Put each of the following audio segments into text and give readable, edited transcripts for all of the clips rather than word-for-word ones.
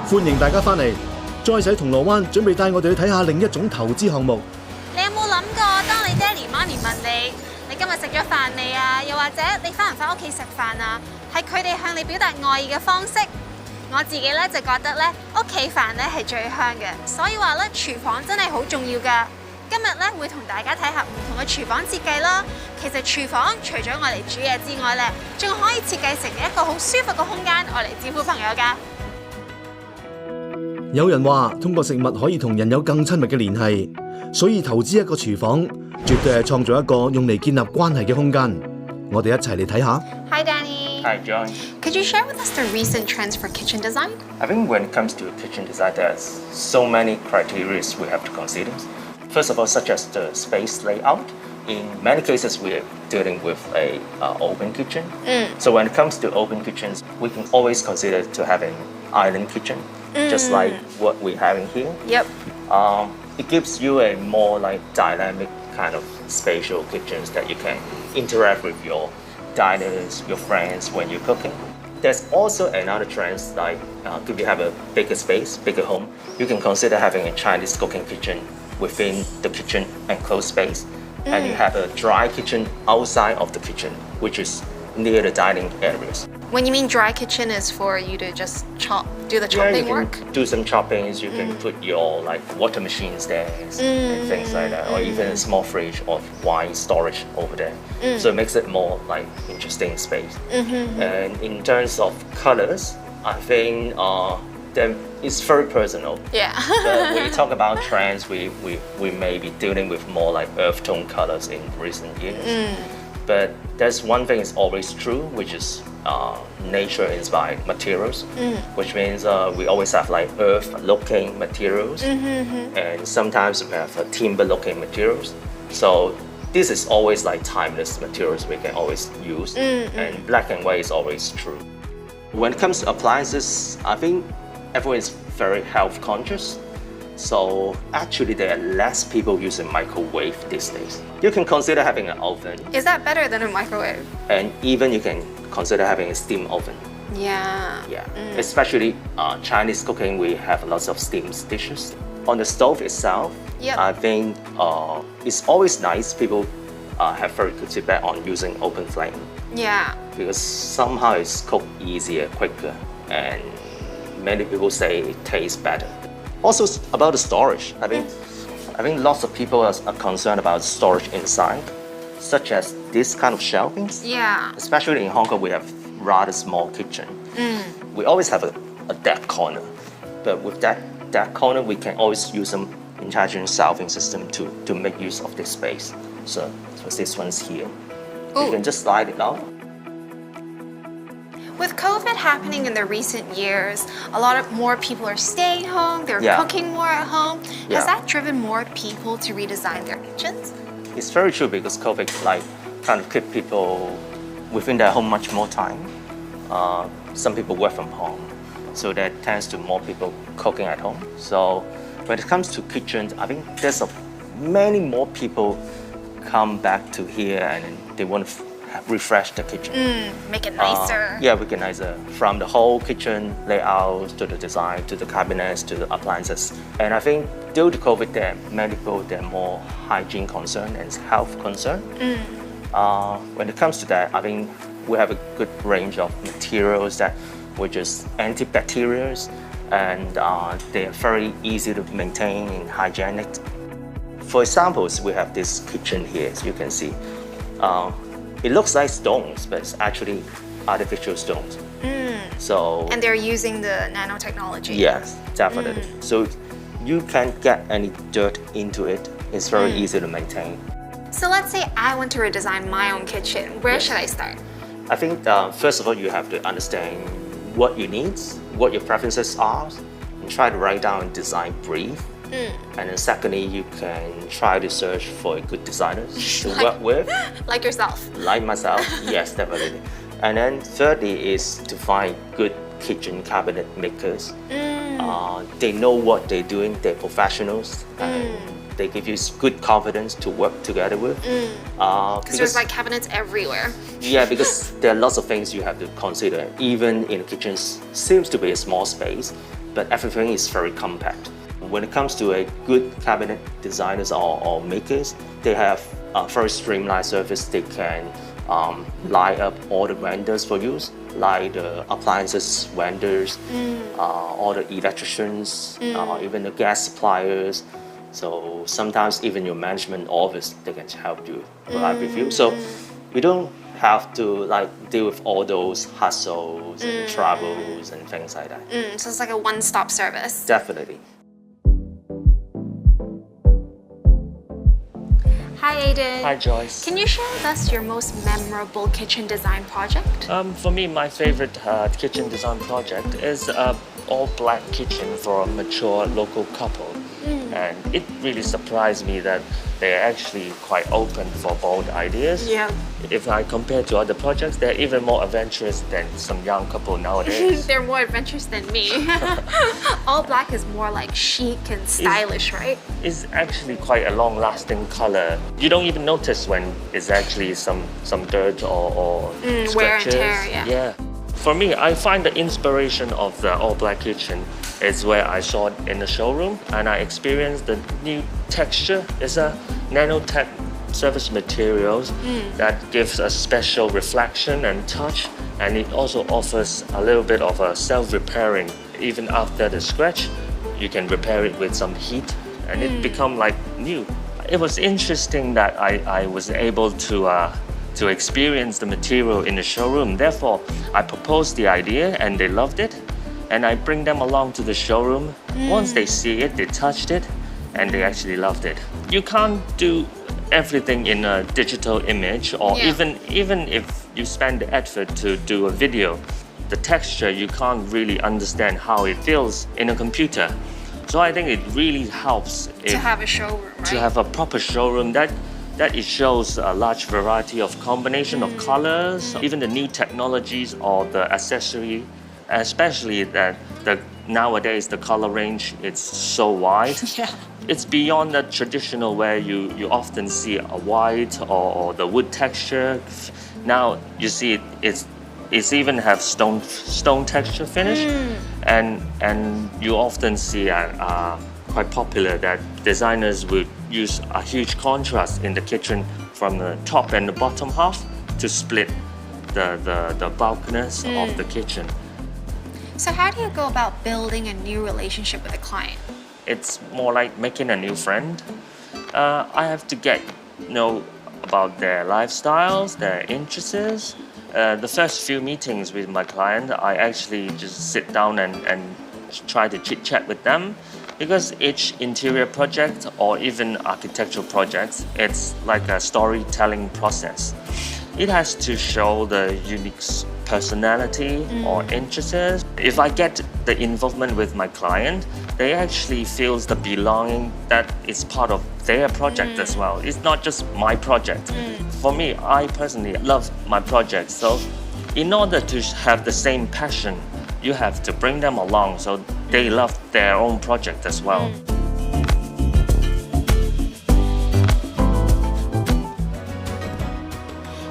歡迎大家返嚟，Joyce喺銅鑼灣準備帶我哋去睇下另一種投資項目。你有冇諗過，當你爹哋媽咪問你今日食咗飯未啊？又或者你返唔返屋企食飯啊？係佢哋向你表達愛意嘅方式。我自己咧就覺得咧，屋企飯咧係最香嘅，所以話咧廚房真係好重要㗎。今日咧會同大家睇下唔同嘅廚房設計啦。其實廚房除咗愛嚟煮嘢之外咧，仲可以設計成一個好舒服嘅空間，愛嚟招呼朋友㗎。有人話通過食物可以同人有更親密嘅聯繫，所以投資一個廚房絕對係創造一個用嚟建立關係嘅空間。我哋一齊嚟睇下。Hi Danny. Hi Joy. Could you share with us the recent trends for kitchen design? I think when it comes to kitchen design, there's so many criteria we have to consider. First of all, such as the space layout. In many cases, we are dealing with a open kitchen. So when it comes to open kitchens, we can always consider to have an island kitchen, just like what we're having here. Yep. It gives you a more like dynamic kind of spatial kitchens that you can interact with your diners, your friends when you're cooking. There's also another trend like if you have a bigger space, bigger home, you can consider having a Chinese cooking kitchen within the kitchen enclosed space. And you have a dry kitchen outside of the kitchen, which is near the dining areas. When you mean dry kitchen is for you to just do the chopping work? You can do some choppings, you can put your like water machines there and things like that, or even a small fridge or wine storage over there. So it makes it more like interesting space. And in terms of colors, I think it's very personal. Yeah. But when you talk about trends, we may be dealing with more like earth tone colors in recent years. But there's one thing is always true, which is nature-inspired materials, which means we always have like earth-looking materials, and sometimes we have timber-looking materials. So this is always like timeless materials we can always use, and black and white is always true. When it comes to appliances, I think everyone is very health conscious. So actually there are less people using microwave these days. You can consider having an oven. Is that better than a microwave? And even you can consider having a steam oven. Yeah. Yeah. Especially Chinese cooking, we have lots of steam dishes. On the stove itself, I think it's always nice. People have very good feedback on using open flame. Yeah. Because somehow it's cooked easier, quicker, and many people say it tastes better. Also about the storage, I think lots of people are concerned about storage inside, such as this kind of shelvings. Yeah. Especially in Hong Kong, we have rather small kitchen. We always have a deck corner, but with that corner, we can always use some intelligent shelving system to make use of this space. So this one's here. You can just slide it out. With COVID happening in the recent years, a lot more people are staying home, they're cooking more at home. Has that driven more people to redesign their kitchens? It's very true because COVID like kind of keep people within their home much more time. Some people work from home, so that tends to more people cooking at home. So when it comes to kitchens, I think there's many more people come back to here and they want to refresh the kitchen. Make it nicer. Make it nicer. From the whole kitchen layout to the design, to the cabinets, to the appliances. And I think due to COVID, there are many people that are more hygiene concern and health concern. When it comes to that, I think we have a good range of materials that which is antibacterials, and they are very easy to maintain and hygienic. For examples, we have this kitchen here, as you can see. It looks like stones, but it's actually artificial stones. And they're using the nanotechnology. Yes, definitely. So you can't get any dirt into it. It's very easy to maintain. So let's say I want to redesign my own kitchen. Where should I start? I think first of all, you have to understand what you need, what your preferences are, and try to write down a design brief. And then secondly, you can try to search for a good designer to work with. Like yourself. Like myself, yes, definitely. And then thirdly is to find good kitchen cabinet makers. They know what they're doing, they're professionals, and they give you good confidence to work together with. Because there's like cabinets everywhere. Yeah, because there are lots of things you have to consider. Even in the kitchen, seems to be a small space, but everything is very compact. When it comes to a good cabinet designers or makers, they have a very streamlined service. They can line up all the vendors for you, like the appliances vendors, all the electricians, even the gas suppliers. So sometimes even your management office, they can help you provide with you. So you don't have to like deal with all those hassles and travels and things like that. So it's like a one-stop service. Definitely. Hi Aiden. Hi Joyce. Can you share with us your most memorable kitchen design project? For me, my favorite kitchen design project is an all-black kitchen for a mature local couple. And it really surprised me that they're actually quite open for bold ideas. Yeah. If I compare to other projects, they're even more adventurous than some young couple nowadays. They're more adventurous than me. All black is more like chic and stylish, right? It's actually quite a long-lasting color. You don't even notice when it's actually some dirt or scratches. Wear and tear, yeah. For me, I find the inspiration of the all-black kitchen is where I saw it in the showroom, and I experienced the new texture. It's a nanotech surface materials that gives a special reflection and touch, and it also offers a little bit of a self-repairing. Even after the scratch, you can repair it with some heat, and it become like new. It was interesting that I was able to experience the material in the showroom. Therefore, I proposed the idea and they loved it. And I bring them along to the showroom. Once they see it, they touched it, and they actually loved it. You can't do everything in a digital image, or even if you spend the effort to do a video, the texture, you can't really understand how it feels in a computer. So I think it really helps To have a showroom, right? to have a proper showroom that it shows a large variety of combination of colors, even the new technologies or the accessory, especially that nowadays the color range it's so wide. Yeah. It's beyond the traditional where you often see a white or the wood texture. Now you see it's even have stone texture finish, and you often see quite popular that designers would use a huge contrast in the kitchen from the top and the bottom half to split the bulkiness of the kitchen. So how do you go about building a new relationship with a client? It's more like making a new friend. I have to get know about their lifestyles, their interests. The first few meetings with my client, I actually just sit down and try to chit-chat with them, because each interior project or even architectural projects, it's like a storytelling process. It has to show the unique personality or interests. If I get the involvement with my client, they actually feels the belonging that it's part of their project as well. It's not just my project. For me, I personally love my project. So in order to have the same passion, you have to bring them along so they love their own project as well.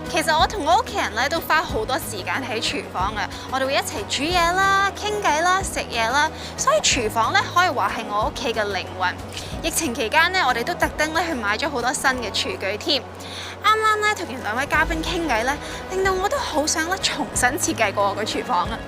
其實我同我屋企人咧都花好多時間喺廚房嘅，我哋會一齊煮嘢啦、傾偈啦、食嘢啦，所以廚房咧可以話係我屋企嘅靈魂。疫情期間咧，我哋都特登咧去買咗好多新嘅廚具添。啱啱咧同兩位嘉賓傾偈咧，令到我都好想咧重新設計過我個廚房啊！